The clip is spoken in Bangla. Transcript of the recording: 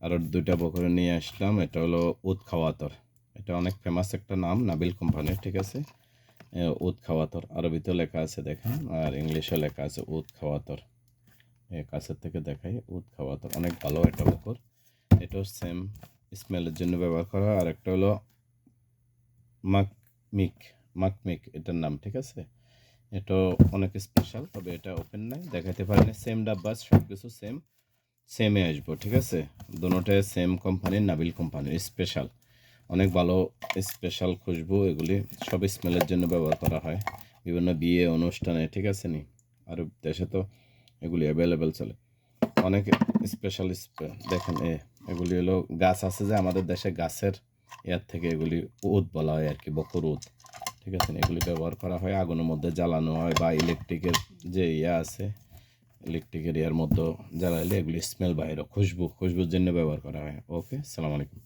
আরও 2টা বকরে নিয়ে আসলাম। এটা হলো উদ খাওয়াতর, এটা অনেক ফেমাস একটা নাম, নাবিল কোম্পানির, ঠিক আছে। উদ খাওয়াতর আরবিতেও লেখা আছে দেখেন, আর ইংলিশেও লেখা আছে উদ খাওয়াতর। কাছের থেকে দেখাই, উদ খাওয়াতর অনেক ভালো একটা বকর। এটাও সেম স্মেলের জন্য ব্যবহার করা হয়। আর একটা হলো মাকমিক, মাকমিক এটার নাম, ঠিক আছে। এটাও অনেক স্পেশাল, তবে এটা ওপেন নাই, দেখাতে পারি না। সেম ডাব্বা, সব কিছু সেমে আসবো, ঠিক আছে। দুটোটাই সেম কোম্পানির, নাবিল কোম্পানির স্পেশাল, অনেক ভালো স্পেশাল খুশবু। এগুলি সব স্মেলের জন্য ব্যবহার করা হয় বিভিন্ন বিয়ে অনুষ্ঠানে, ঠিক আছে নি। আর দেশে তো এগুলি অ্যাভেলেবেল চলে, অনেক স্পেশাল দেখেন। এগুলি হলো গাছ আছে যে আমাদের দেশে, গাছের এর থেকে এগুলি উদ বলা হয় আর কি, বকর উদ, ঠিক আছে। এগুলি ব্যবহার করা হয়, আগুনের মধ্যে জ্বালানো হয়, বা ইলেকট্রিকের যে আছে, ইলেকট্রিকের ইয়ার মধ্যে জ্বালাইলে এগুলি স্মেল বাইরে, খুশবুর জন্য ব্যবহার করা হয়। ওকে, সালাম আলাইকুম।